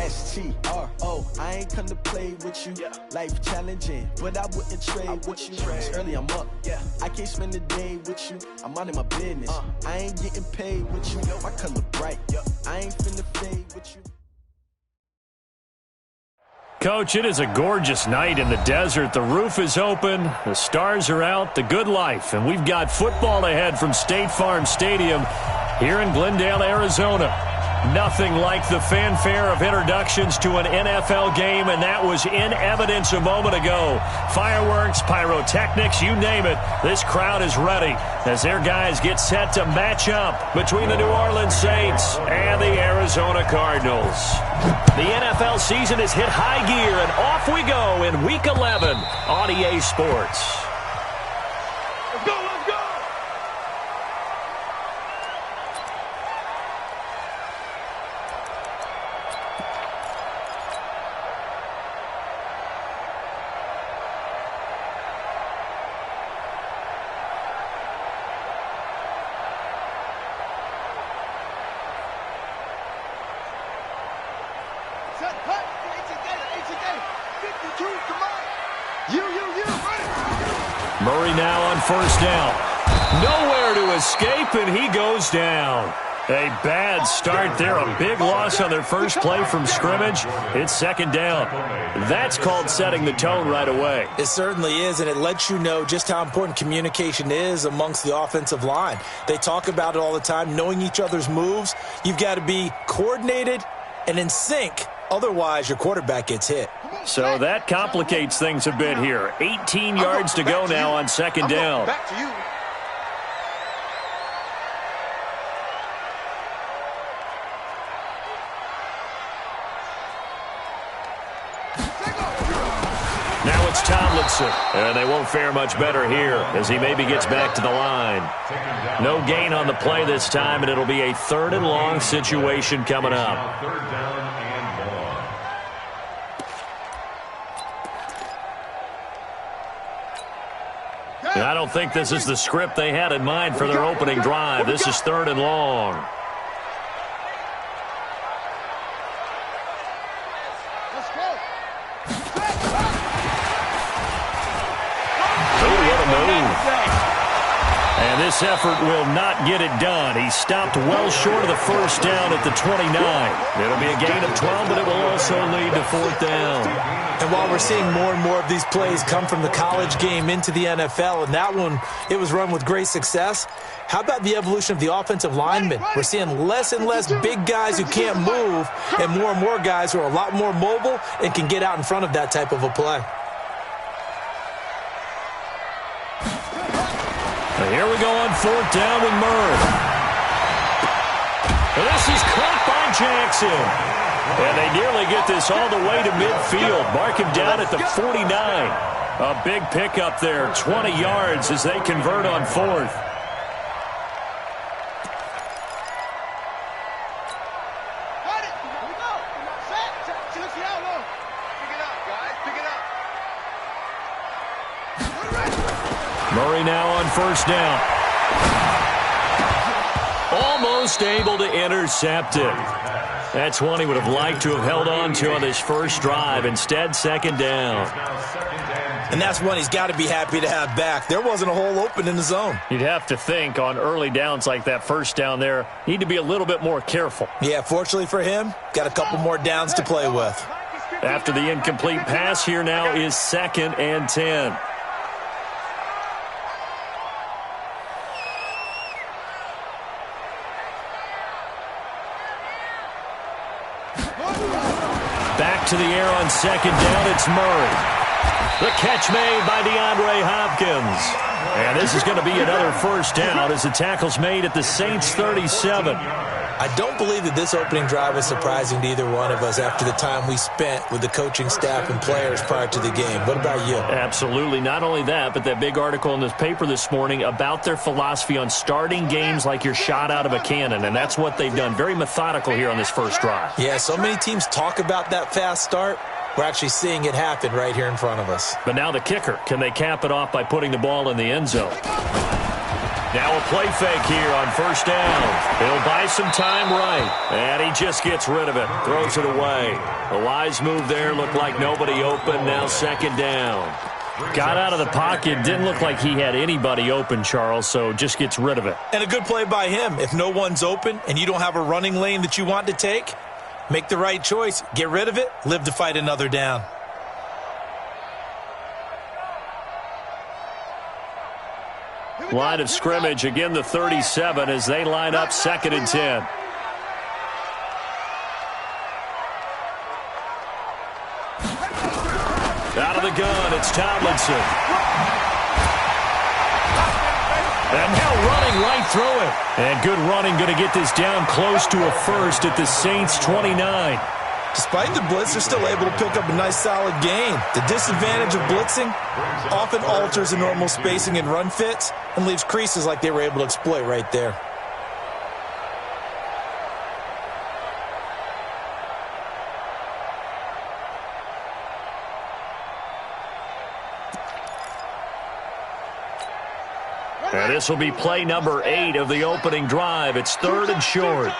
S-T-R-O. I ain't come to play with you. Life challenging, but I wouldn't trade with you. It's early, I'm up. I can't spend the day with you. I'm out of my business. I ain't getting paid with you. My color bright. I ain't finna fade with you. Coach, it is a gorgeous night in the desert. The roof is open, the stars are out, the good life, and we've got football ahead from State Farm Stadium here in Glendale, Arizona. Nothing like the fanfare of introductions to an NFL game, and that was in evidence a moment ago. Fireworks, pyrotechnics, you name it. This crowd is ready as their guys get set to match up between the New Orleans Saints and the Arizona Cardinals. The NFL season has hit high gear, and off we go in Week 11 on EA Sports. Let's go, let's go! Murray now on first down. Nowhere to escape, and he goes down. A bad start there. A big loss on their first play from scrimmage. It's second down. That's called setting the tone right away. It certainly is, and it lets you know just how important communication is amongst the offensive line. They talk about it all the time, knowing each other's moves. You've got to be coordinated and in sync. Otherwise, your quarterback gets hit. So that complicates things a bit here. 18 yards to go now on second down. Back to you. Now it's Tomlinson, and they won't fare much better here as he maybe gets back to the line. No gain on the play this time, and it'll be a third and long situation coming up. Third down and long. And I don't think this is the script they had in mind for their opening drive. This is third and long. Let's go. Oh, what a move. And this effort will not get it done. He stopped well short of the first down at the 29. It'll be a gain of 12, but it will also lead to fourth down. And while we're seeing more and more of these plays come from the college game into the NFL, and that one, it was run with great success, how about the evolution of the offensive linemen? We're seeing less and less big guys who can't move and more guys who are a lot more mobile and can get out in front of that type of a play. And here we go on fourth down with Murray. And this is caught by Jackson. And they nearly get this all the way to midfield. Mark him down at the 49. A big pickup there, 20 yards as they convert on fourth. Murray now on first down. Almost able to intercept it. That's one he would have liked to have held on to on this first drive. Instead, second down. And that's one he's got to be happy to have back. There wasn't a hole open in the zone. You'd have to think on early downs like that first down there, need to be a little bit more careful. Yeah, fortunately for him, got a couple more downs to play with. After the incomplete pass, here now is second and 10. Back to the air on second down, it's Murray. The catch made by DeAndre Hopkins. And this is going to be another first down as the tackle's made at the Saints' 37. I don't believe that this opening drive is surprising to either one of us after the time we spent with the coaching staff and players prior to the game. What about you? Absolutely. Not only that, but that big article in this paper this morning about their philosophy on starting games like you're shot out of a cannon, and that's what they've done. Very methodical here on this first drive. Yeah, so many teams talk about that fast start. We're actually seeing it happen right here in front of us. But now the kicker. Can they cap it off by putting the ball in the end zone? Now a play fake here on first down. He'll buy some time right, and he just gets rid of it, throws it away. A wise move there, looked like nobody open, now second down. Got out of the pocket, didn't look like he had anybody open, Charles, so just gets rid of it. And a good play by him. If no one's open and you don't have a running lane that you want to take, make the right choice. Get rid of it, live to fight another down. Line of scrimmage, again the 37 as they line up 2nd and 10. Out of the gun, it's Tomlinson. And now running right through it. And good running, going to get this down close to a first at the Saints 29. Despite the blitz, they're still able to pick up a nice solid gain. The disadvantage of blitzing often alters the normal spacing and run fits and leaves creases like they were able to exploit right there. And this will be play number 8 of the opening drive. It's 3rd and short.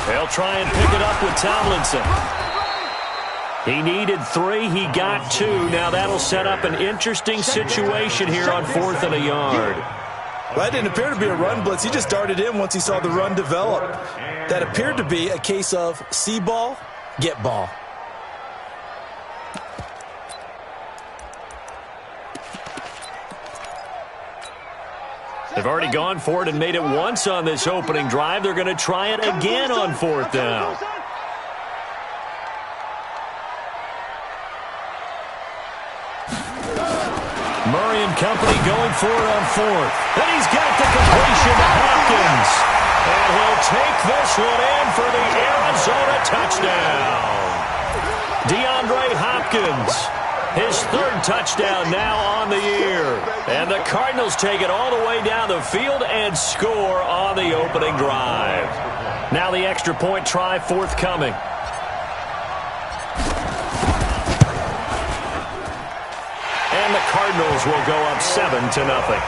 They'll try and pick it up with Tomlinson. He needed 3. He got 2. Now that'll set up an interesting situation here on 4th and a yard. Well, that didn't appear to be a run blitz. He just darted in once he saw the run develop. That appeared to be a case of see ball, get ball. They've already gone for it and made it once on this opening drive. They're going to try it again on 4th down. Murray and company going for it on 4th. And he's got the completion to Hopkins. And he'll take this one in for the Arizona touchdown. DeAndre Hopkins. His 3rd touchdown now on the year. And the Cardinals take it all the way down the field and score on the opening drive. Now the extra point try forthcoming. And the Cardinals will go up 7-0.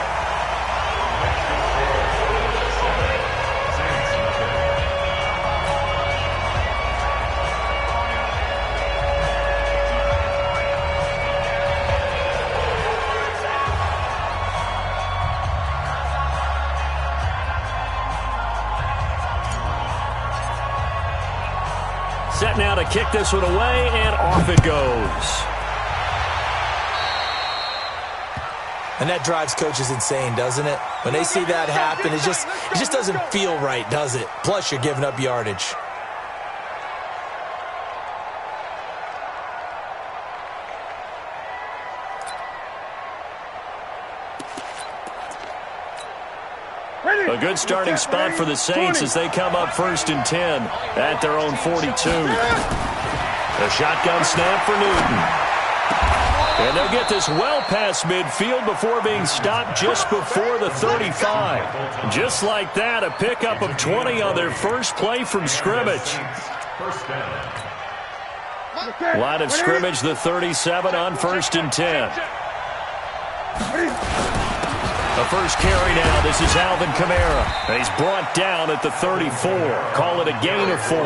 Set now to kick this one away, and off it goes. And that drives coaches insane, doesn't it? When they see that happen, it just doesn't feel right, does it? Plus, you're giving up yardage. A good starting spot for the Saints as they come up 1st and 10 at their own 42. A shotgun snap for Newton. And they'll get this well past midfield before being stopped just before the 35. Just like that, a pickup of 20 on their first play from scrimmage. Line of scrimmage, the 37 on 1st and 10. The first carry now. This is Alvin Kamara. He's brought down at the 34. Call it a gain of 4.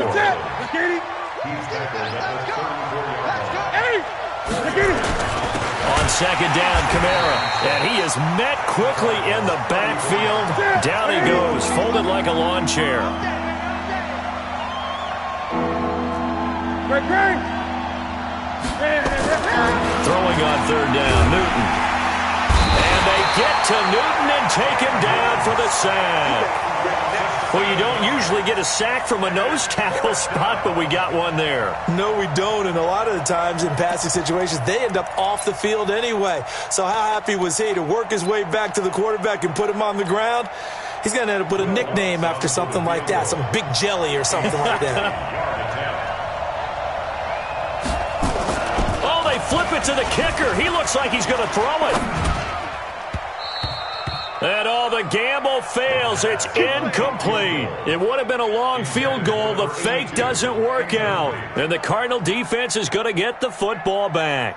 On 2nd down, Kamara. And he is met quickly in the backfield. Down he goes, folded like a lawn chair. Throwing on 3rd down, Newton. And they get to Newton and take him down for the sack. Well, you don't usually get a sack from a nose tackle spot, but we got one there. No, we don't, and a lot of the times in passing situations, they end up off the field anyway. So how happy was he to work his way back to the quarterback and put him on the ground? He's going to end up with a nickname after something like that, some Big Jelly or something like that. Oh, they flip it to the kicker. He looks like he's going to throw it. And the gamble fails. It's incomplete. It would have been a long field goal. The fake doesn't work out. And the Cardinal defense is going to get the football back.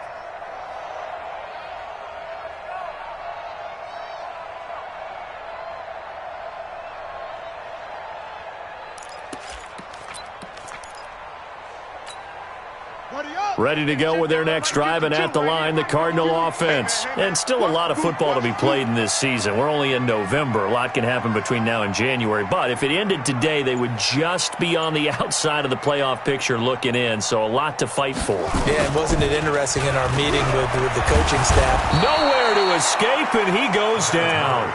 Ready to go with their next drive, and at the line, the Cardinal offense. And still a lot of football to be played in this season. We're only in November. A lot can happen between now and January. But if it ended today, they would just be on the outside of the playoff picture looking in. So a lot to fight for. Yeah, and wasn't it interesting in our meeting with the coaching staff? Nowhere to escape, and he goes down.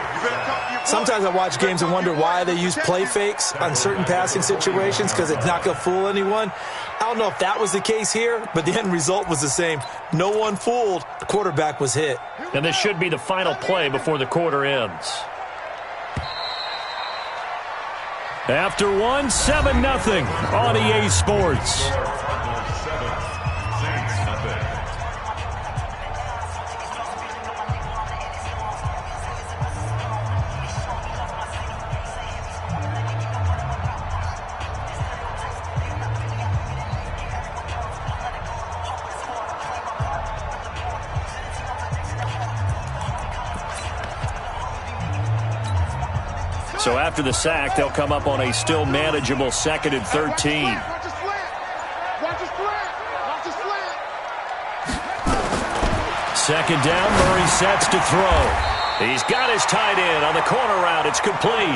Sometimes I watch games and wonder why they use play fakes on certain passing situations because it's not going to fool anyone. I don't know if that was the case here, but the end result was the same. No one fooled. The quarterback was hit. And this should be the final play before the quarter ends. After one, 7-0 on EA Sports. So after the sack, they'll come up on a still manageable 2nd and 13. Second down, Murray sets to throw. He's got his tight end on the corner route. It's complete.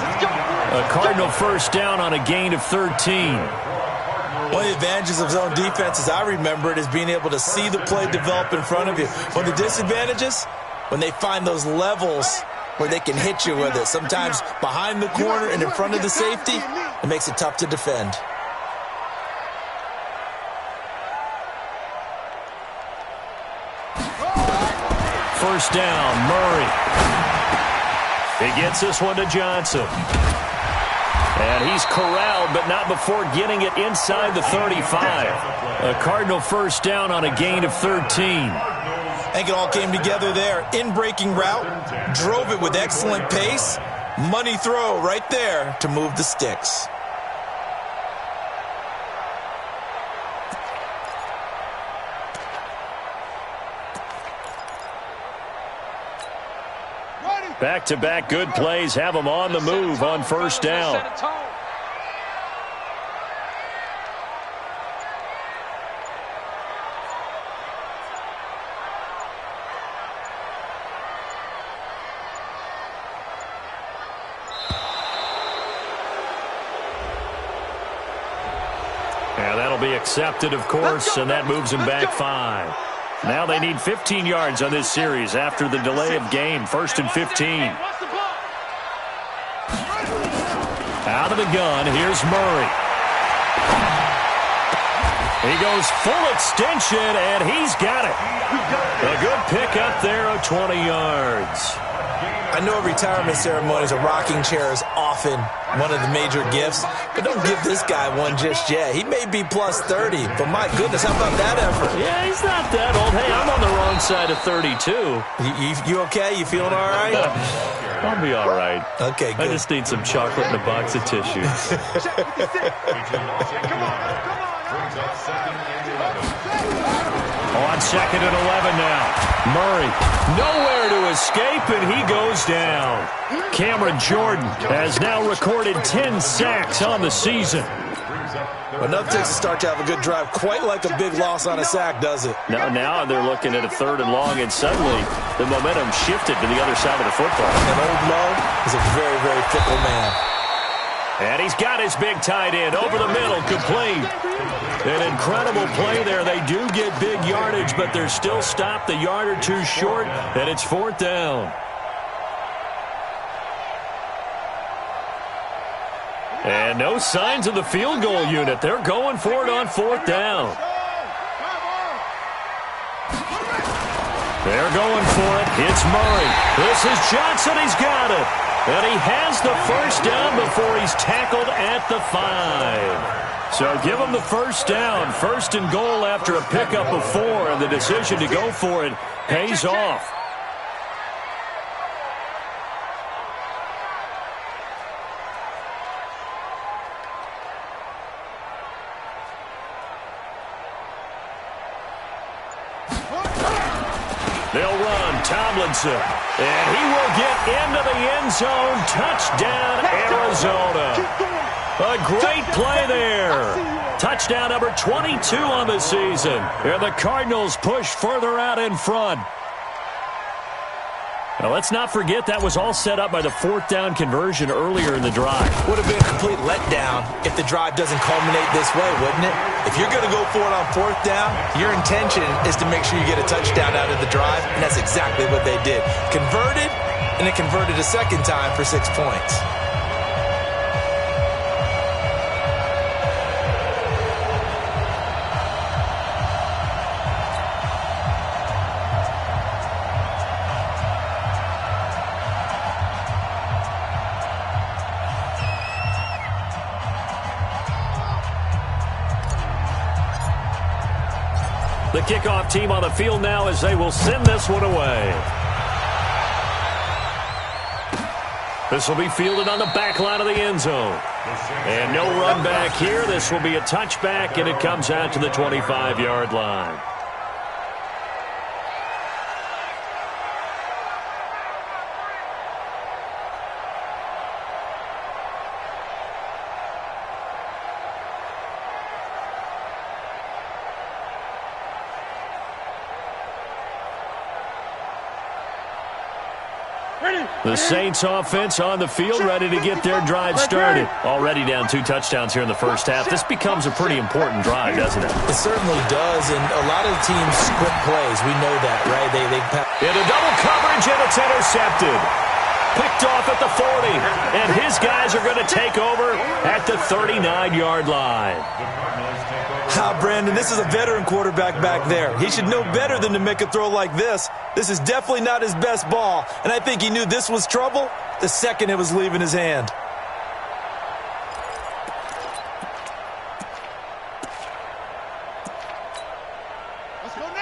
A Cardinal first down on a gain of 13. One of the advantages of zone defense, as I remember it, is being able to see the play develop in front of you. One of the disadvantages, when they find those levels where they can hit you with it. Sometimes behind the corner and in front of the safety, it makes it tough to defend. First down, Murray. He gets this one to Johnson. And he's corralled, but not before getting it inside the 35. A Cardinal first down on a gain of 13. I think it all came together there. In-breaking route, drove it with excellent pace. Money throw right there to move the sticks. Back-to-back good plays have them on the move on first down. Yeah, that'll be accepted, of course, and that moves them back 5. Now they need 15 yards on this series after the delay of game. 1st and 15. Out of the gun, here's Murray. He goes full extension, and he's got it. A good pickup there of 20 yards. I know retirement ceremonies, a rocking chair is often one of the major gifts, but don't give this guy one just yet. He may be plus 30, but my goodness, how about that effort? Yeah, he's not that old. Hey, I'm on the wrong side of 32. You okay? You feeling all right? I'll be all right. Okay, good. I just need some chocolate and a box of tissues. On 2nd and 11 now. Murray, nowhere to escape, and he goes down. Cameron Jordan has now recorded 10 sacks on the season. Enough takes to start to have a good drive. Quite like a big loss on a sack, does it? Now they're looking at a 3rd and long, and suddenly the momentum shifted to the other side of the football. And old Mo is a very, very fickle man. And he's got his big tight end over the middle, complete. An incredible play there. They do get big yardage, but they're still stopped a yard or two short, and it's 4th down. And no signs of the field goal unit. They're going for it on 4th down. They're going for it. It's Murray. This is Johnson. He's got it. And he has the first down before he's tackled at the 5. So give him the first down. 1st and goal after a pickup of 4, and the decision to go for it pays off. They'll run Tomlinson, and he will get into the end zone. Touchdown, Arizona. A great play there. Touchdown number 22 on the season. And the Cardinals push further out in front. Now, let's not forget that was all set up by the fourth down conversion earlier in the drive. Would have been a complete letdown if the drive doesn't culminate this way, wouldn't it? If you're going to go for it on fourth down, your intention is to make sure you get a touchdown out of the drive, and that's exactly what they did. Converted, and it converted a second time for 6 points. The kickoff team on the field now as they will send this one away. This will be fielded on the back line of the end zone. And no run back here. This will be a touchback, and it comes out to the 25-yard line. The Saints offense on the field, ready to get their drive started. Already down 2 touchdowns here in the first half. This becomes a pretty important drive, doesn't it? It certainly does, and a lot of teams script plays. We know that, right? They into double coverage, and it's intercepted. Picked off at the 40, and his guys are going to take over at the 39-yard line. Brandon, this is a veteran quarterback back there. He should know better than to make a throw like this. This is definitely not his best ball, and I think he knew this was trouble the second it was leaving his hand.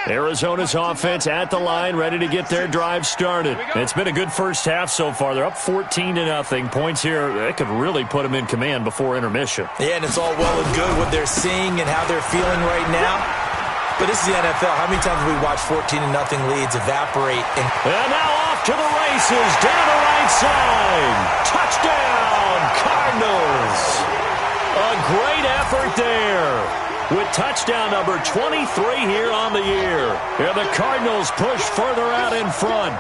Arizona's offense at the line, ready to get their drive started. It's been a good first half so far. They're up 14-0. Points here, that could really put them in command before intermission. Yeah, and it's all well and good what they're seeing and how they're feeling right now. But this is the NFL. How many times have we watched 14-0 leads evaporate? And now off to the races, down the right side. Touchdown, Cardinals. A great effort there. With touchdown number 23 here on the year. And the Cardinals push further out in front.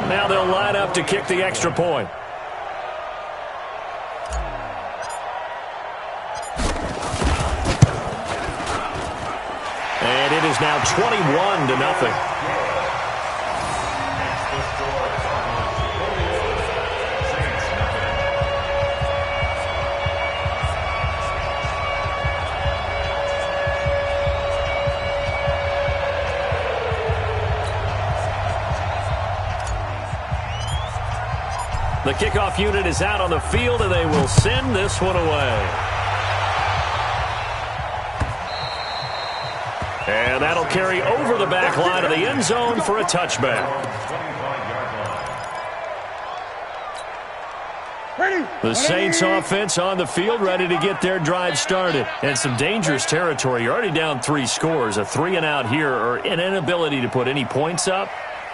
Now they'll line up to kick the extra point. And it is now 21-0. The kickoff unit is out on the field, and they will send this one away. And that'll carry over the back line of the end zone for a touchback. The Saints offense on the field, ready to get their drive started. And some dangerous territory. You're already down 3 scores. A 3-and-out here, or an inability to put any points up.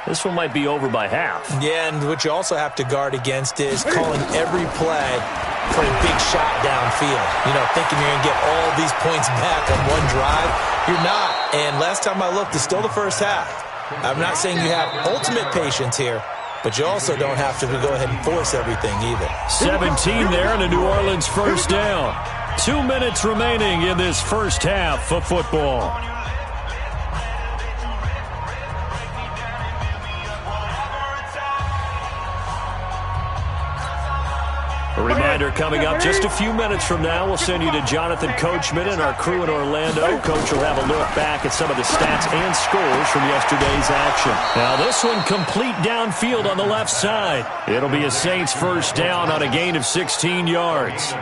This one might be over by half. Yeah, and what you also have to guard against is calling every play for a big shot downfield. You know, thinking you're going to get all these points back on one drive. You're not. And last time I looked, it's still the first half. I'm not saying you have ultimate patience here, but you also don't have to go ahead and force everything either. 17 there and a New Orleans first down. 2 minutes remaining in this first half of football. A reminder coming up just a few minutes from now. We'll send you to Jonathan Coachman and our crew in Orlando. Coach will have a look back at some of the stats and scores from yesterday's action. Now this one complete downfield on the left side. It'll be a Saints first down on a gain of 16 yards.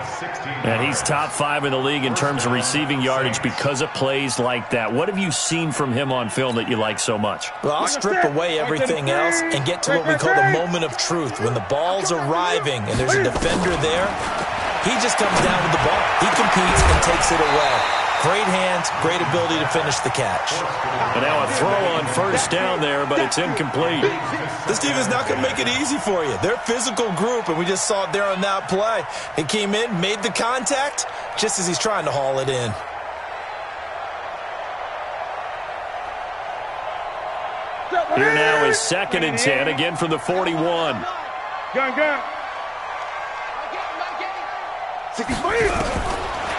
And he's top 5 in the league in terms of receiving yardage because of plays like that. What have you seen from him on film that you like so much? Well, I'll strip away everything else and get to what we call the moment of truth. When the ball's arriving and there's a defender there, he just comes down with the ball. He competes and takes it away. Great hands, great ability to finish the catch. And now a throw on first down there, but it's incomplete. This team is not going to make it easy for you. They're a physical group, and we just saw it there on that play. He came in, made the contact, just as he's trying to haul it in. Here now is 2nd and 10, again from the 41. Gun.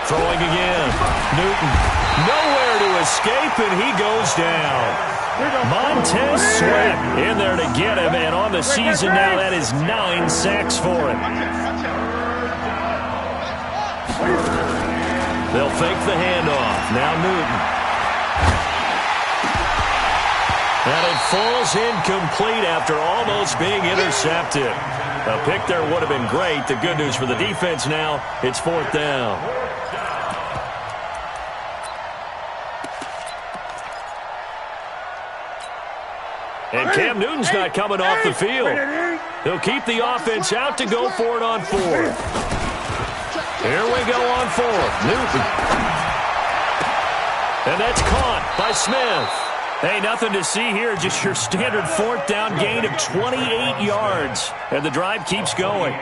Throwing again. Newton, nowhere to escape, and he goes down. Montez Sweat in there to get him, and on the season now, that is 9 sacks for him. They'll fake the handoff. Now Newton. And it falls incomplete after almost being intercepted. A pick there would have been great. The good news for the defense now, it's 4th down. And Cam Newton's not coming off the field. He'll keep the offense out to go for it on 4th. Here we go on 4th. Newton. And that's caught by Smith. Hey, nothing to see here, just your standard 4th down gain of 28 yards. And the drive keeps going.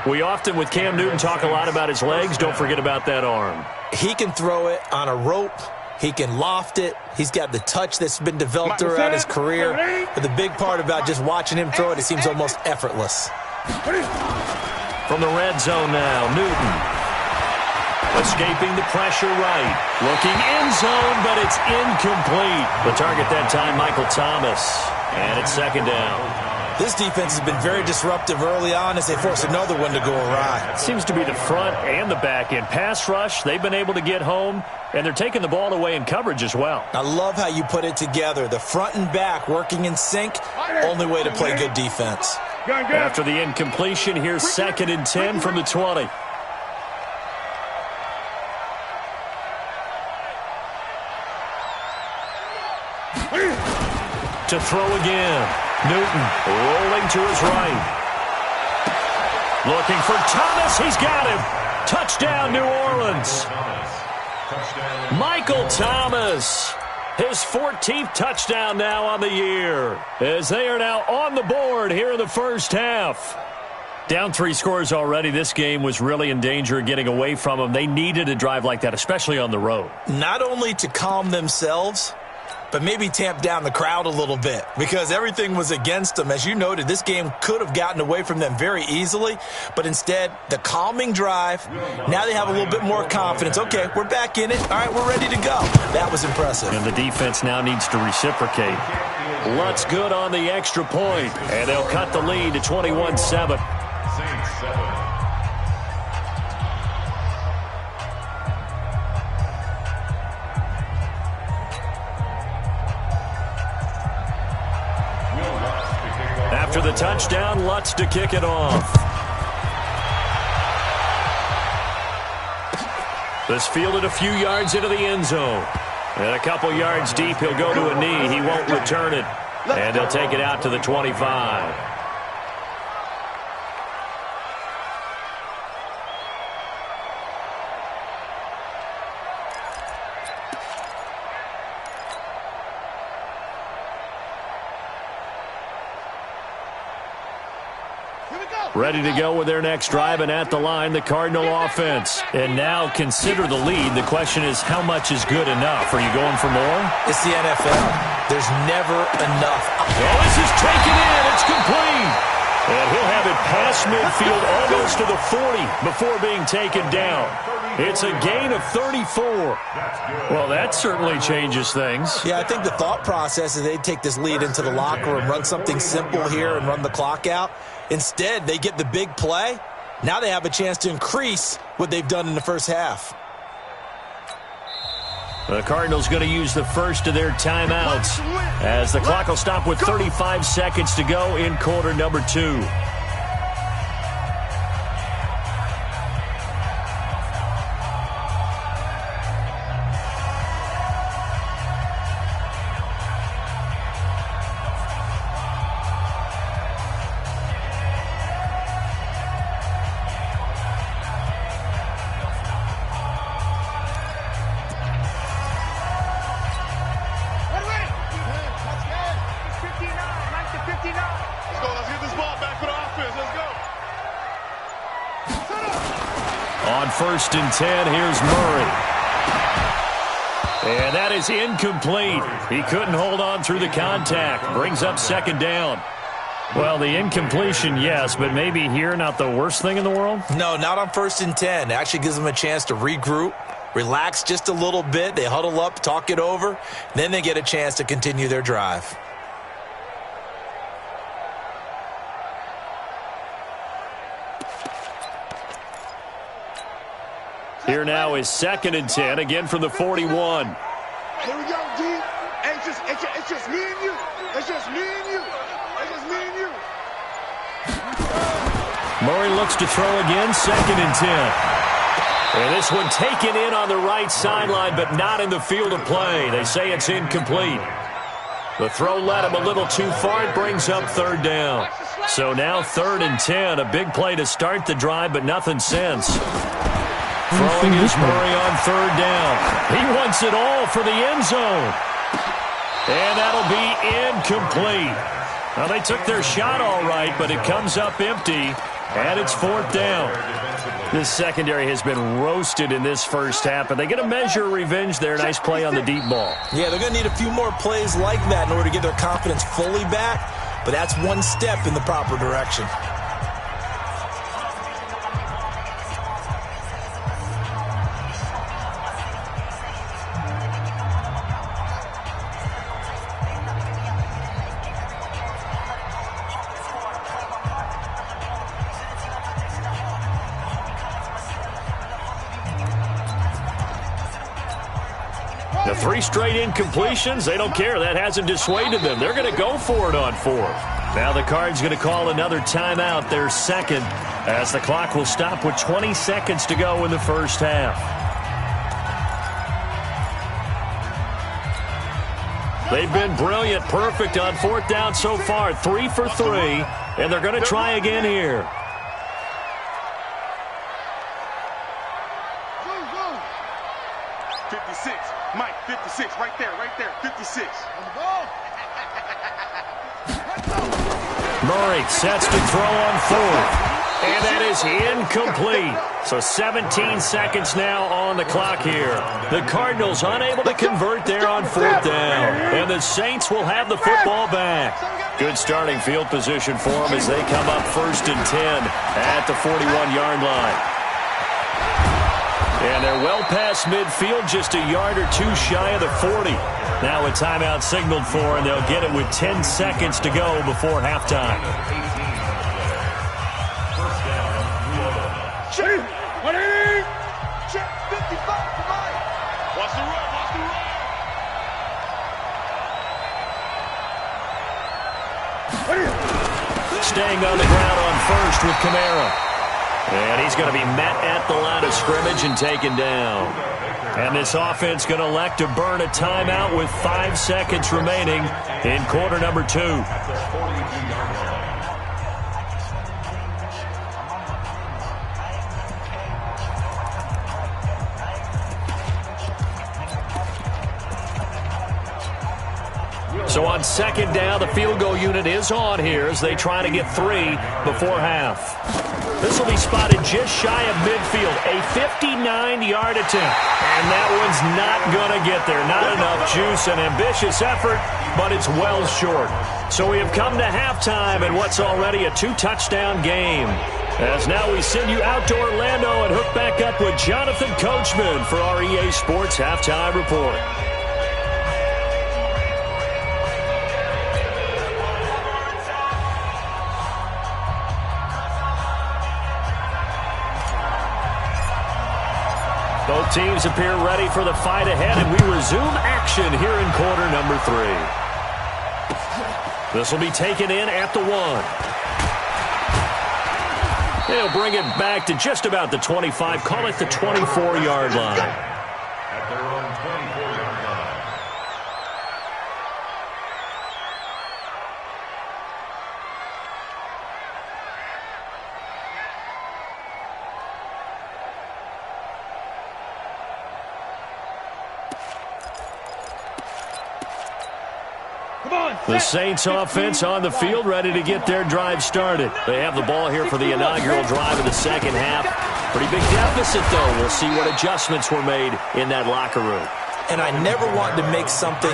We often, with Cam Newton, talk a lot about his legs. Don't forget about that arm. He can throw it on a rope. He can loft it. He's got the touch that's been developed throughout his career. But the big part about just watching him throw it, it seems almost effortless. From the red zone now, Newton. Escaping the pressure right. Looking end zone, but it's incomplete. The target that time, Michael Thomas. And it's 2nd down. This defense has been very disruptive early on as they force another one to go awry. Seems to be the front and the back end. Pass rush, they've been able to get home, and they're taking the ball away in coverage as well. I love how you put it together. The front and back working in sync, only way to play good defense. After the incompletion, here's 2nd and 10 from the 20. To throw again. Newton rolling to his right. Looking for Thomas. He's got him. Touchdown, New Orleans. Michael Thomas. His 14th touchdown now on the year. As they are now on the board here in the first half. Down 3 scores already. This game was really in danger of getting away from them. They needed a drive like that, especially on the road. Not only to calm themselves, but maybe tamp down the crowd a little bit because everything was against them. As you noted, this game could have gotten away from them very easily, but instead, the calming drive, now they have a little bit more confidence. Okay, we're back in it. All right, we're ready to go. That was impressive. And the defense now needs to reciprocate. Lutz good on the extra point, and they'll cut the lead to 21-7. After the touchdown, Lutz to kick it off. This fielded a few yards into the end zone. And a couple yards deep, he'll go to a knee. He won't return it. And they'll take it out to the 25. Ready to go with their next drive, and at the line, the Cardinal offense. And now consider the lead. The question is, how much is good enough? Are you going for more? It's the NFL. There's never enough. Oh, this is taken in. It's complete. And he'll have it past midfield almost to the 40 before being taken down. It's a gain of 34. Well, that certainly changes things. Yeah, I think the thought process is they'd take this lead into the locker room, run something simple here and run the clock out. Instead, they get the big play. Now they have a chance to increase what they've done in the first half. The Cardinals going to use the first of their timeouts as the clock will stop with 35 seconds to go in quarter number 2. 1st and 10. Here's Murray. And that is incomplete. He couldn't hold on through the contact. Brings up 2nd down. Well, the incompletion, yes, but maybe here not the worst thing in the world? No, not on 1st and 10. It actually gives them a chance to regroup, relax just a little bit. They huddle up, talk it over, then they get a chance to continue their drive. Here now is 2nd and 10, again from the 41. Here we go, D. It's just me and you. It's just me and you. It's just me and you. Murray looks to throw again, 2nd and 10. And this one taken in on the right sideline, but not in the field of play. They say it's incomplete. The throw led him a little too far. It brings up 3rd down. So now 3rd and 10, a big play to start the drive, but nothing since. Throwing is Murray on 3rd down. He wants it all for the end zone. And that'll be incomplete. Well, they took their shot all right, but it comes up empty, and it's 4th down. This secondary has been roasted in this first half, but they get a measure of revenge there. Nice play on the deep ball. Yeah, they're going to need a few more plays like that in order to get their confidence fully back, but that's one step in the proper direction. The 3 straight incompletions, they don't care. That hasn't dissuaded them. They're going to go for it on 4th. Now the Cards going to call another timeout, their 2nd, as the clock will stop with 20 seconds to go in the first half. They've been brilliant, perfect on 4th down so far. 3 for 3, and they're going to try again here. Mike, 56, right there, 56. Murray sets to throw on 4th, and that is incomplete. So 17 seconds now on the clock here. The Cardinals unable to convert there on 4th down, and the Saints will have the football back. Good starting field position for them as they come up 1st and 10 at the 41-yard line. And they're well past midfield, just a yard or two shy of the 40. Now a timeout signaled for, and they'll get it with 10 seconds to go before halftime. Check, 180. Check, 55 for Mike. Watch the run, watch the run. Staying on the ground on 1st with Kamara. And he's going to be met at the line of scrimmage and taken down. And this offense going to elect to burn a timeout with 5 seconds remaining in quarter number 2. So on 2nd down, the field goal unit is on here as they try to get 3 before half. This will be spotted just shy of midfield, a 59-yard attempt. And that one's not going to get there. Not enough juice, an ambitious effort, but it's well short. So we have come to halftime in what's already a 2-touchdown game. As now we send you out to Orlando and hook back up with Jonathan Coachman for our EA Sports Halftime Report. Both teams appear ready for the fight ahead, and we resume action here in quarter number 3. This will be taken in at the 1. They'll bring it back to just about the 25, call it the 24-yard line. At their own 24-yard line. The Saints offense on the field, ready to get their drive started. They have the ball here for the inaugural drive of the second half. Pretty big deficit, though. We'll see what adjustments were made in that locker room. And I never want to make something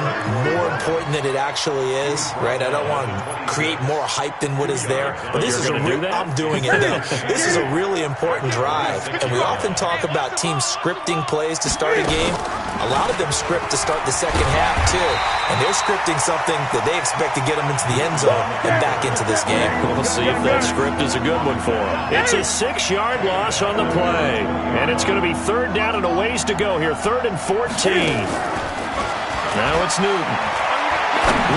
more important than it actually is, right? I don't want to create more hype than what is there. But this is I'm doing it now. This is a really important drive. And we often talk about teams scripting plays to start a game. A lot of them script to start the second half, too. And they're scripting something that they expect to get them into the end zone and back into this game. We'll see if that script is a good one for them. It's a 6-yard loss on the play. And it's going to be 3rd down and a ways to go here. 3rd and 14. Now it's Newton.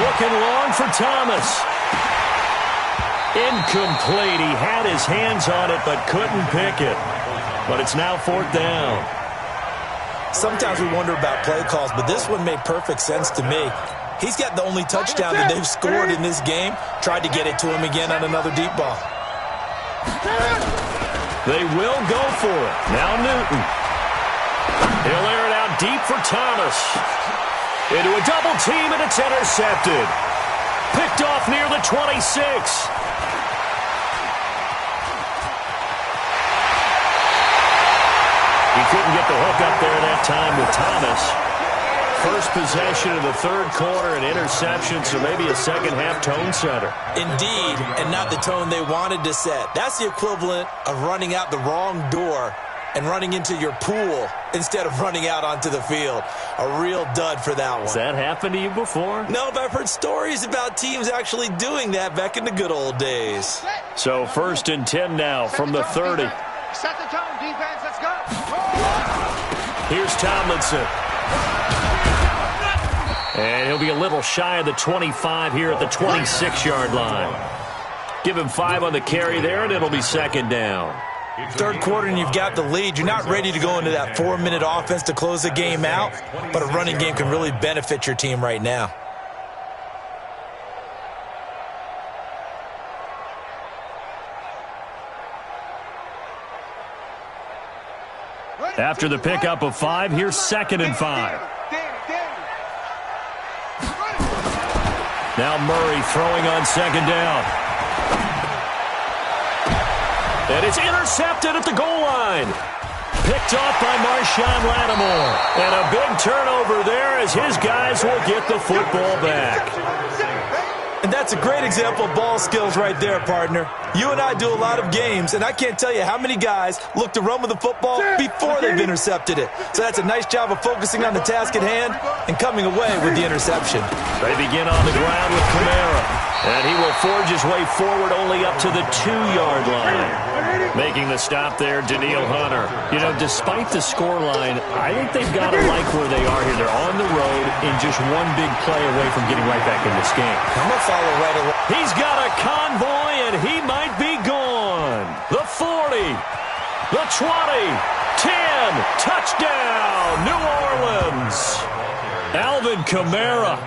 Looking long for Thomas. Incomplete. He had his hands on it but couldn't pick it. But it's now 4th down. Sometimes we wonder about play calls, but this one made perfect sense to me. He's got the only touchdown that they've scored in this game. Tried to get it to him again on another deep ball. They will go for it. Now Newton. He'll air it out deep for Thomas. Into a double team, and it's intercepted. Picked off near the 26. He couldn't get the hook up there that time with Thomas. First possession of the 3rd quarter, an interception, so maybe a second-half tone setter. Indeed, and not the tone they wanted to set. That's the equivalent of running out the wrong door and running into your pool instead of running out onto the field. A real dud for that one. Has that happened to you before? No, but I've heard stories about teams actually doing that back in the good old days. So 1st and 10 now from the 30. Set the tone, defense. Let's go. Here's Tomlinson. And he'll be a little shy of the 25 here at the 26-yard line. Give him 5 on the carry there, and it'll be 2nd down. 3rd quarter and you've got the lead. You're not ready to go into that 4-minute offense to close the game out, but a running game can really benefit your team right now. After the pickup of 5, here's 2nd and 5. Now Murray throwing on 2nd down. And it's intercepted at the goal line. Picked off by Marshawn Lattimore. And a big turnover there as his guys will get the football back. And that's a great example of ball skills right there, partner. You and I do a lot of games, and I can't tell you how many guys look to run with the football before they've intercepted it. So that's a nice job of focusing on the task at hand and coming away with the interception. They begin on the ground with Kamara. And he will forge his way forward only up to the 2-yard line. Making the stop there, Daniil Hunter. You know, despite the scoreline, I think they've got to like where they are here. They're on the road in just one big play away from getting right back in this game. I'm going to follow right along. He's got a convoy, and he might be gone. The 40, the 20, 10, touchdown, New Orleans. Alvin Kamara,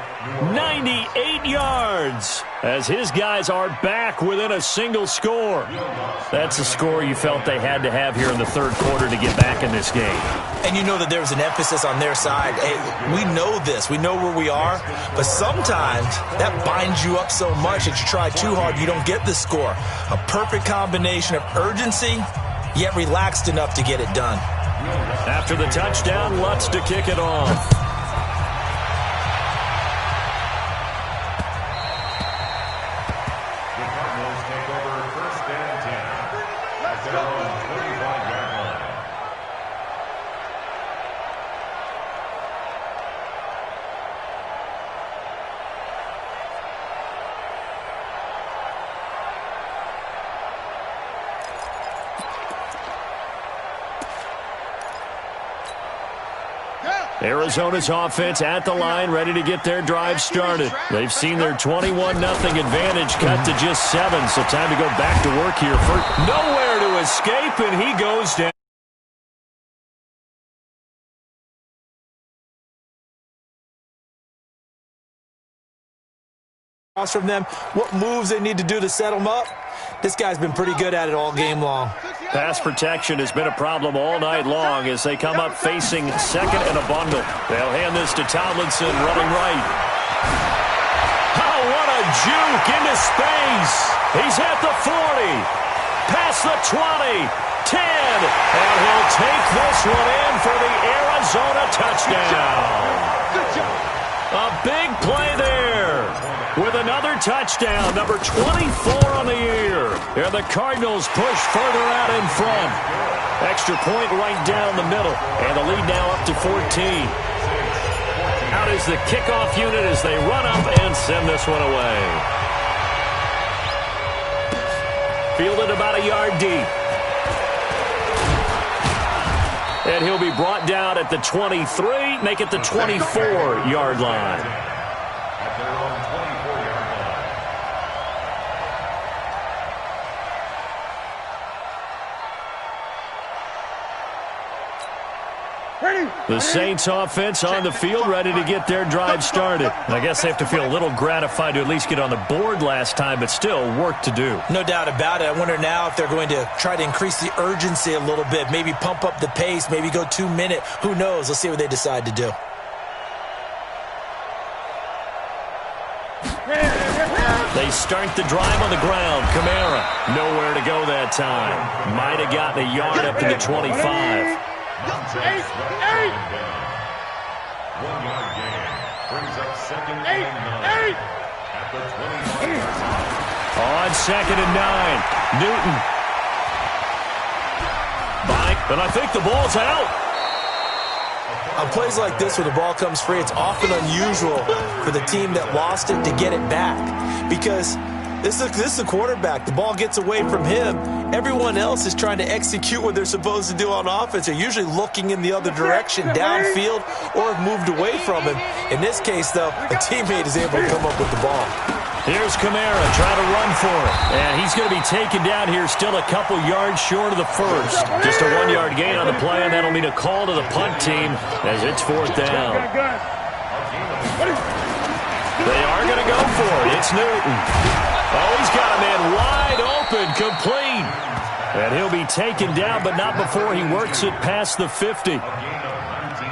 98 yards, as his guys are back within a single score. That's a score you felt they had to have here in the 3rd quarter to get back in this game. And you know that there's an emphasis on their side. Hey, we know this. We know where we are. But sometimes that binds you up so much that you try too hard, you don't get the score. A perfect combination of urgency, yet relaxed enough to get it done. After the touchdown, Lutz to kick it off. Arizona's offense at the line, ready to get their drive started. They've seen their 21-0 advantage cut to just 7, so time to go back to work here. Nowhere to escape, and he goes down. From them, what moves they need to do to set them up. This guy's been pretty good at it all game long. Pass protection has been a problem all night long as they come up facing 2nd and a bundle. They'll hand this to Tomlinson running right. Oh, what a juke into space. He's at the 40, past the 20, And he'll take this one in for the Arizona touchdown. Good job. A big play there with another touchdown, number 24 on the year. And the Cardinals push further out in front. Extra point right down the middle, and the lead now up to 14. Out is the kickoff unit as they run up and send this one away. Fielded about a yard deep. And he'll be brought down at the 23, make it the 24-yard line. At their own 24-yard line. The Saints offense on the field, ready to get their drive started. I guess they have to feel a little gratified to at least get on the board last time, but still work to do. No doubt about it. I wonder now if they're going to try to increase the urgency a little bit, maybe pump up the pace, maybe go 2-minute. Who knows? Let's see what they decide to do. They start the drive on the ground. Kamara, nowhere to go that time. Might have gotten a yard up to the 25. 1-yard gain brings up 2nd and 9 at the 25-yard line. On 2nd and 9, Newton. And I think the ball's out. On plays like this where the ball comes free, it's often unusual for the team that lost it to get it back. Because this is the quarterback. The ball gets away from him. Everyone else is trying to execute what they're supposed to do on offense. They're usually looking in the other direction, downfield, or have moved away from him. In this case, though, a teammate is able to come up with the ball. Here's Kamara trying to run for it. And he's going to be taken down here still a couple yards short of the first. Just a 1-yard gain on the play, and that'll mean a call to the punt team as it's 4th down. They are going to go for it. It's Newton. Oh, he's got a man wide open, complete. And he'll be taken down, but not before he works it past the 50.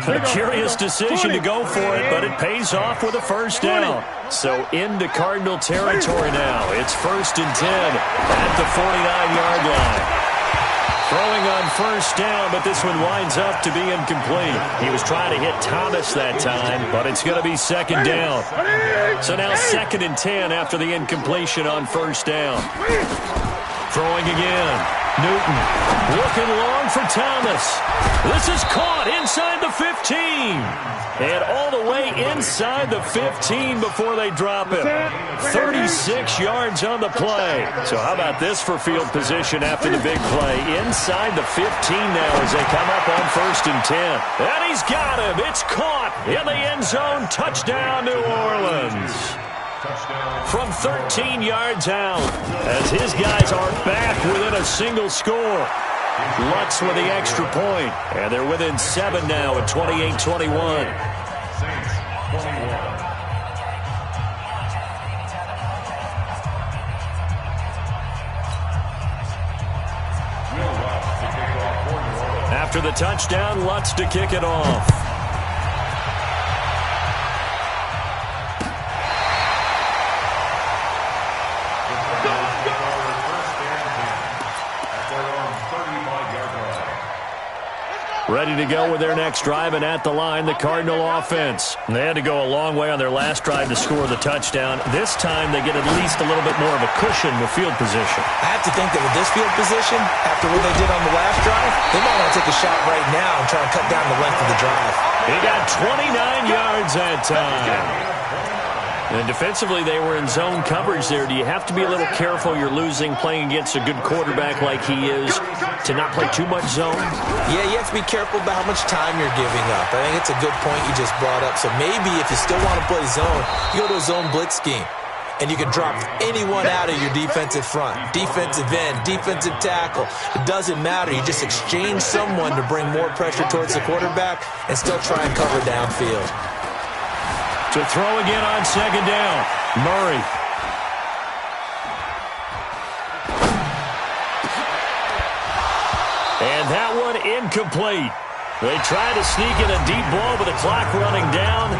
A curious decision to go for it, but it pays off with a 1st down. So into Cardinal territory now. It's 1st and 10 at the 49-yard line. Throwing on 1st down, but this one winds up to be incomplete. He was trying to hit Thomas that time, but it's going to be 2nd down. So now 2nd and 10 after the incompletion on 1st down. Throwing again. Newton looking long for Thomas. This is caught inside the 15. And all the way inside the 15 before they drop him. 36 yards on the play. So how about this for field position after the big play? Inside the 15 now as they come up on 1st and 10. And he's got him. It's caught in the end zone. Touchdown, New Orleans. From 13 yards out as his guys are back within a single score. Lutz with the extra point, and they're within 7 now at 28-21. After the touchdown, Lutz to kick it off. Ready to go with their next drive, and at the line, the Cardinal offense. They had to go a long way on their last drive to score the touchdown. This time, they get at least a little bit more of a cushion with field position. I have to think that with this field position, after what they did on the last drive, they might want to take a shot right now and try to cut down the length of the drive. He got 29 yards that time. And defensively, they were in zone coverage there. Do you have to be a little careful you're losing playing against a good quarterback like he is to not play too much zone? Yeah, you have to be careful about how much time you're giving up. I think it's a good point you just brought up. So maybe if you still want to play zone, you go to a zone blitz scheme. And you can drop anyone out of your defensive front. Defensive end, defensive tackle. It doesn't matter. You just exchange someone to bring more pressure towards the quarterback and still try and cover downfield. To throw again on 2nd down, Murray. And that one incomplete. They tried to sneak in a deep ball with the clock running down,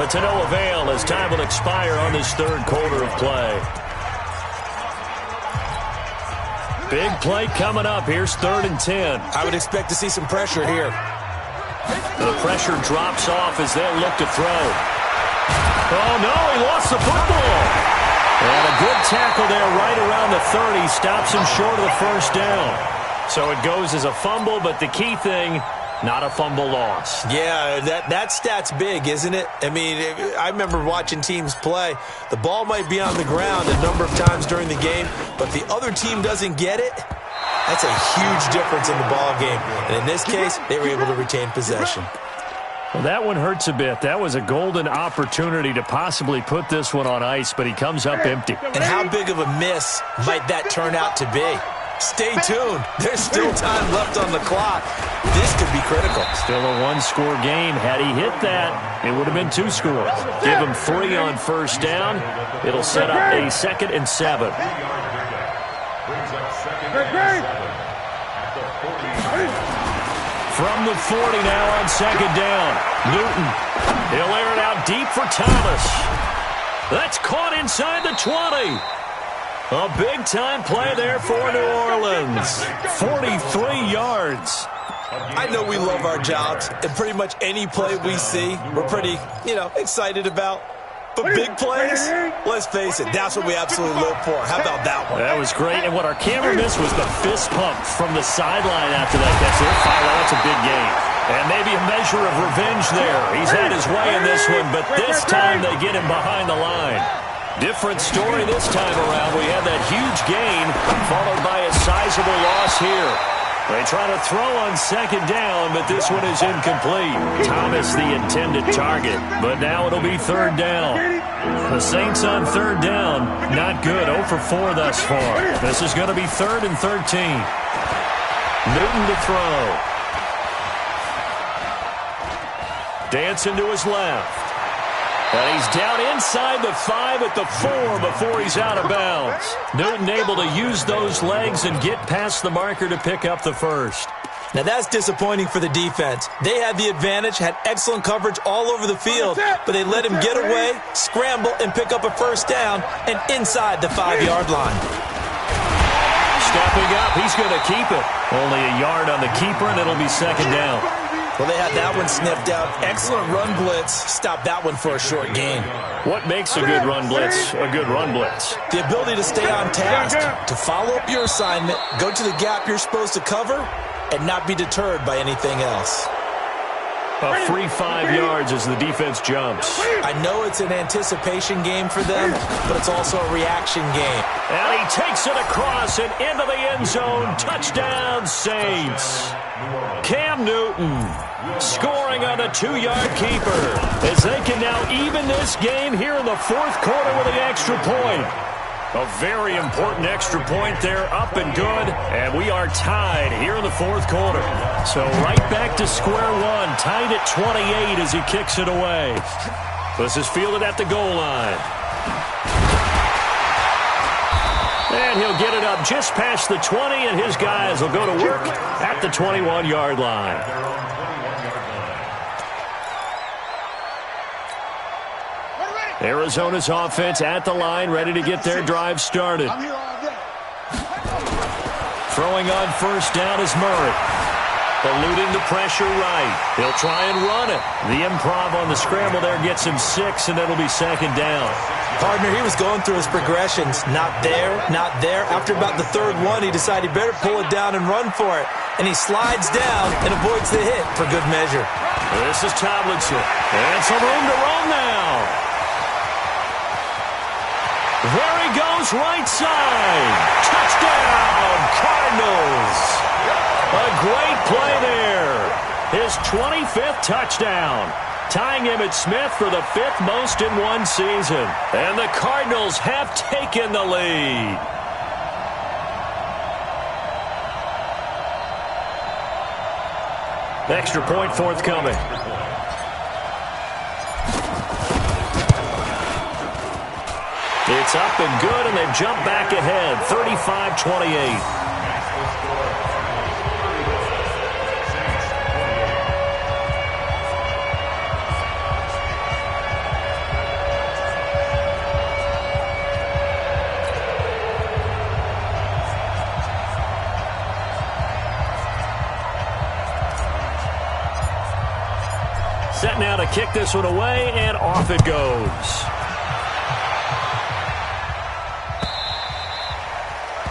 but to no avail as time will expire on this 3rd quarter of play. Big play coming up. Here's 3rd and 10. I would expect to see some pressure here. The pressure drops off as they'll look to throw. Oh, no, he lost the football. And a good tackle there right around the 30. Stops him short of the first down. So it goes as a fumble, but the key thing, not a fumble loss. Yeah, that stat's big, isn't it? I mean, I remember watching teams play. The ball might be on the ground a number of times during the game, but the other team doesn't get it. That's a huge difference in the ball game. And in this case, they were able to retain possession. Well, that one hurts a bit. That was a golden opportunity to possibly put this one on ice, but he comes up empty. And how big of a miss might that turn out to be? Stay tuned. There's still time left on the clock. This could be critical. Still a one-score game. Had he hit that, it would have been 2 scores. Give him 3 on first down. It'll set up a 2nd and 7. From the 40 now on 2nd down. Newton. He'll air it out deep for Thomas. That's caught inside the 20. A big-time play there for New Orleans. 43 yards. I know we love our jobs, and pretty much any play we see, we're pretty, excited about. But big plays, let's face it, that's what we absolutely live for. How about that one? That was great, and what our camera missed was the fist pump from the sideline after that catch. That's a big game. And maybe a measure of revenge there. He's had his way in this one, but this time they get him behind the line. Different story this time around. We had that huge gain, followed by a sizable loss here. They try to throw on 2nd down, but this one is incomplete. Thomas the intended target, but now it'll be 3rd down. The Saints on 3rd down, not good. 0 for 4 thus far. This is going to be 3rd and 13. Newton to throw. Dancing to his left. And he's down inside the 5 at the 4 before he's out of bounds. Newton able to use those legs and get past the marker to pick up the first. Now that's disappointing for the defense. They had the advantage, had excellent coverage all over the field, but they let him get away, scramble, and pick up a first down, and inside the 5-yard line. Stepping up, he's going to keep it. Only a yard on the keeper, and it'll be 2nd down. Well, they had that one sniffed out. Excellent run blitz. Stop that one for a short gain. What makes a good run blitz a good run blitz? The ability to stay on task, to follow up your assignment, go to the gap you're supposed to cover, and not be deterred by anything else. A free 5 yards as the defense jumps. I know it's an anticipation game for them, but it's also a reaction game. And he takes it across and into the end zone. Touchdown, Saints. Cam Newton scoring on a 2-yard keeper as they can now even this game here in the 4th quarter with the extra point. A very important extra point there, up and good, and we are tied here in the 4th quarter. So right back to square one, tied at 28 as he kicks it away. This is fielded at the goal line. And he'll get it up just past the 20, and his guys will go to work at the 21-yard line. Arizona's offense at the line, ready to get their drive started. Throwing on first down is Murray. Eluding the pressure right. He'll try and run it. The improv on the scramble there gets him 6, and it'll be 2nd down. Partner, he was going through his progressions. Not there, not there. After about the 3rd one, he decided he better pull it down and run for it. And he slides down and avoids the hit for good measure. This is Tomlinson. And some room to run now. There he goes, right side. Touchdown, Cardinals. A great play there. His 25th touchdown. Tying him at Smith for the 5th most in one season. And the Cardinals have taken the lead. Extra point forthcoming. It's up and good, and they've jumped back ahead, 35-28. Set now to kick this one away, and off it goes.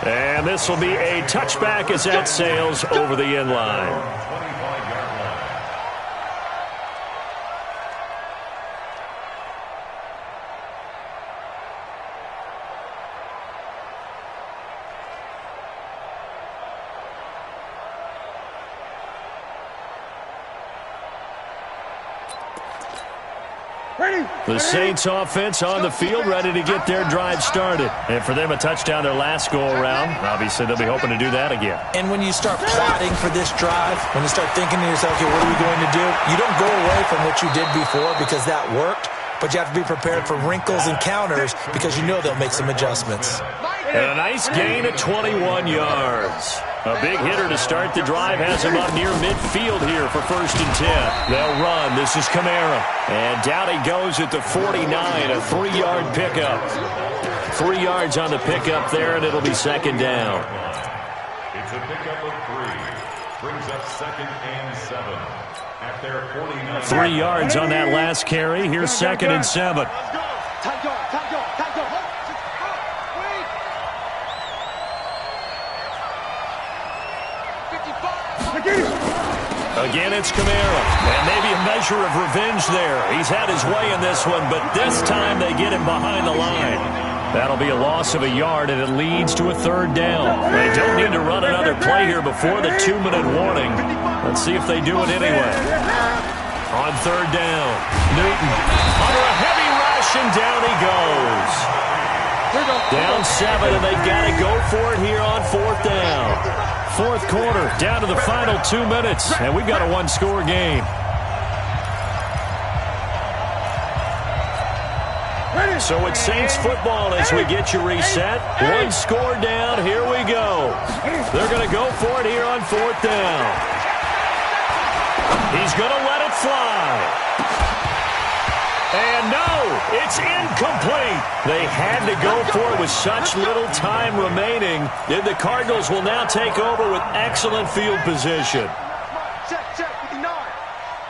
And this will be a touchback as that sails over the end line. The Saints offense on the field, ready to get their drive started. And for them, a touchdown their last go-around. Obviously, they'll be hoping to do that again. And when you start plotting for this drive, when you start thinking to yourself, okay, what are we going to do? You don't go away from what you did before because that worked, but you have to be prepared for wrinkles and counters because you know they'll make some adjustments. And a nice gain of 21 yards. A big hitter to start the drive has him up near midfield here for 1st and 10. They'll run. This is Kamara. And down he goes at the 49, a 3-yard pickup. 3 yards on the pickup there, and it'll be 2nd down. It's a pickup of 3. Brings up 2nd and 7 at their 49. 3 yards on that last carry. Here's 2nd and 7. Again, it's Kamara. And maybe a measure of revenge there. He's had his way in this one, but this time they get him behind the line. That'll be a loss of a yard, and it leads to a 3rd down. They don't need to run another play here before the 2-minute warning. Let's see if they do it anyway. On 3rd down, Newton under a heavy rush, and down he goes. Down 7, and they've got to go for it here on 4th down. 4th quarter, down to the final 2 minutes, and we've got a 1-score game. So it's Saints football as we get you reset. 1 score down, here we go. They're going to go for it here on 4th down. He's going to let it fly. And no, it's incomplete. They had to go for it with such little time remaining. And the Cardinals will now take over with excellent field position. Check, 59.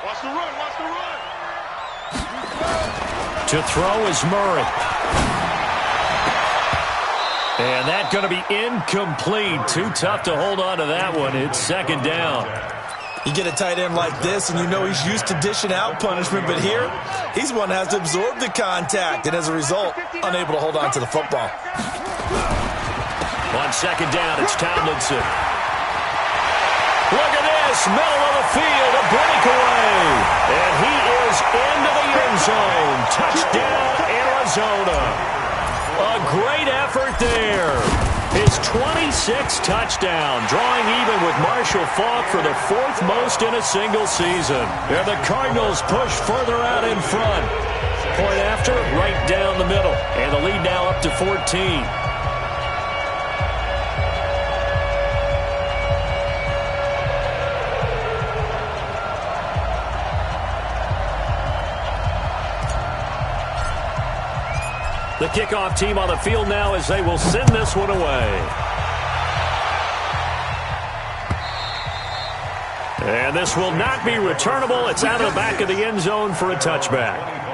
Watch the run, watch the run. To throw is Murray. And that's going to be incomplete. Too tough to hold on to that one. It's 2nd down. You get a tight end like this, and you know he's used to dishing out punishment, but here, he's one that has to absorb the contact, and as a result, unable to hold on to the football. On 2nd down, it's Tomlinson. Look at this, middle of the field, a breakaway. And he is into the end zone. Touchdown, Arizona. A great effort there. His 26th touchdown, drawing even with Marshall Faulk for the 4th most in a single season. And the Cardinals push further out in front. Point after, right down the middle. And the lead now up to 14. The kickoff team on the field now as they will send this one away. And this will not be returnable. It's out of the back of the end zone for a touchback.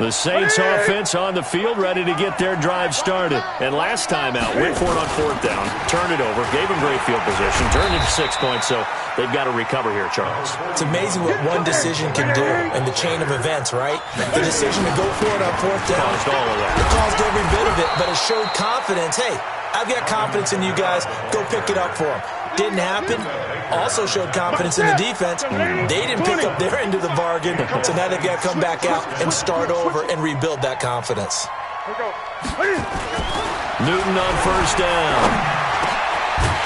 The Saints offense on the field, ready to get their drive started. And last time out, went for it on 4th down, turned it over, gave them great field position, turned it to 6 points, so they've got to recover here, Charles. It's amazing what one decision can do in the chain of events, right? The decision to go for it on 4th down Caused all of that. It caused every bit of it, but it showed confidence. Hey, I've got confidence in you guys. Go pick it up for them. Didn't happen. Also showed confidence in the defense. They didn't pick up their end of the bargain, so now they've got to come back out and start over and rebuild that confidence. Newton on 1st down.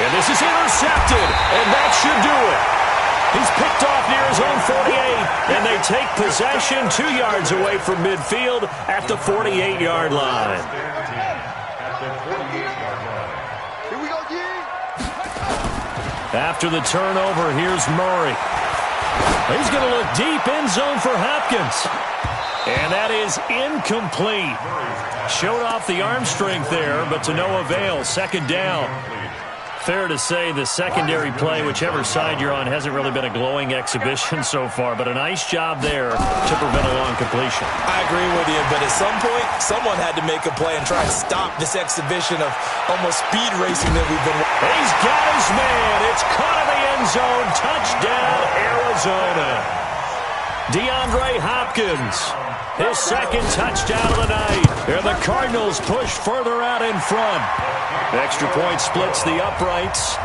And this is intercepted, and that should do it. He's picked off near his own 48, and they take possession 2 yards away from midfield at the 48-yard line. After the turnover, here's Murray. He's going to look deep, end zone for Hopkins. And that is incomplete. Showed off the arm strength there, but to no avail. Second down. Fair to say the secondary play, whichever side you're on, hasn't really been a glowing exhibition so far, but a nice job there to prevent a long completion. I agree with you, but at some point, someone had to make a play and try to stop this exhibition of almost speed racing that we've been watching. He's got his man. It's caught in the end zone. Touchdown, Arizona. DeAndre Hopkins, his second touchdown of the night. And the Cardinals push further out in front. Extra point splits the uprights.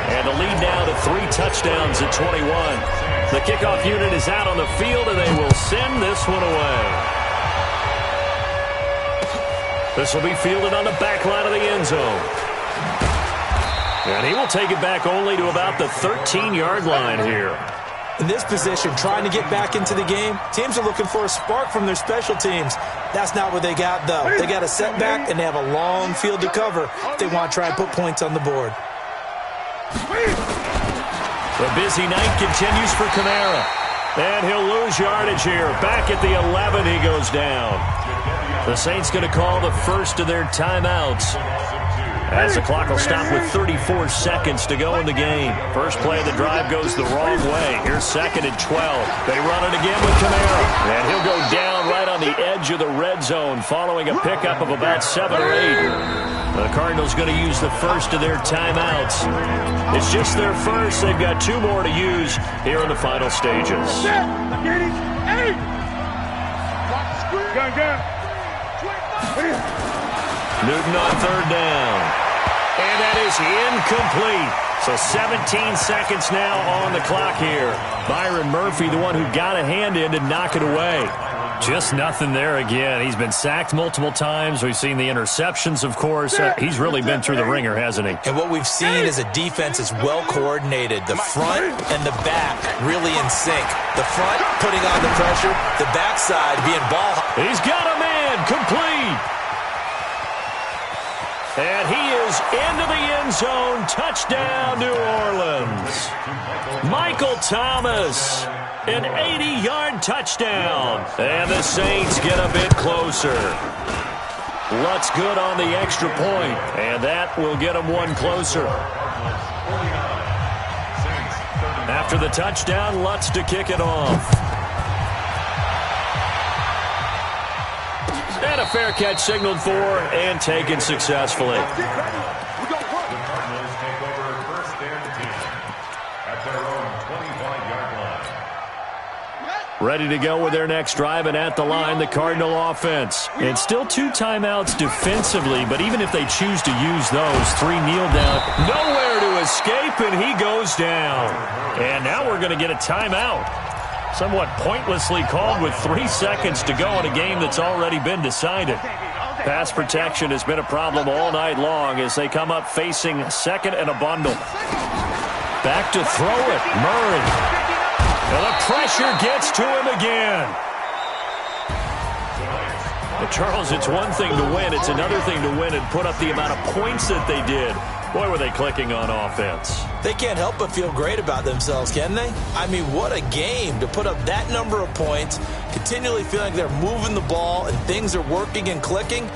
And the lead now to 3 touchdowns at 21. The kickoff unit is out on the field, and they will send this one away. This will be fielded on the back line of the end zone. And he will take it back only to about the 13-yard line here. In this position, trying to get back into the game, teams are looking for a spark from their special teams. That's not what they got, though. They got a setback, and they have a long field to cover if they want to try and put points on the board. The busy night continues for Kamara. And he'll lose yardage here. Back at the 11, he goes down. The Saints going to call the first of their timeouts, as the clock will stop with 34 seconds to go in the game. First play of the drive goes the wrong way. Here's 2nd and 12. They run it again with Kamara. And he'll go down right on the edge of the red zone following a pickup of about 7 or 8. The Cardinals going to use the first of their timeouts. It's just their first. They've got 2 more to use here in the final stages. Newton on 3rd down. And that is incomplete. So 17 seconds now on the clock here. Byron Murphy, the one who got a hand in to knock it away. Just nothing there again. He's been sacked multiple times. We've seen the interceptions, of course. He's really been through the ringer, hasn't he? And what we've seen is a defense is well coordinated. The front and the back really in sync. The front putting on the pressure. The backside being ball. He's got a man. Complete. And he is into the end zone. Touchdown, New Orleans. Michael Thomas, an 80-yard touchdown. And the Saints get a bit closer. Lutz good on the extra point, and that will get them one closer. After the touchdown, Lutz to kick it off. And a fair catch signaled for and taken successfully. The Cardinals take over 1st and 10 at their own 25-yard line. Ready to go with their next drive, and at the line, the Cardinal offense. And still 2 timeouts defensively, but even if they choose to use those, 3 kneel down. Nowhere to escape, and he goes down. And now we're going to get a timeout. Somewhat pointlessly called with 3 seconds to go in a game that's already been decided. Pass protection has been a problem all night long as they come up facing 2nd and a bundle. Back to throw it, Murray. And the pressure gets to him again. But Charles, it's one thing to win. It's another thing to win and put up the amount of points that they did. Boy, were they clicking on offense. They can't help but feel great about themselves, can they? I mean, what a game to put up that number of points, continually feeling like they're moving the ball and things are working and clicking.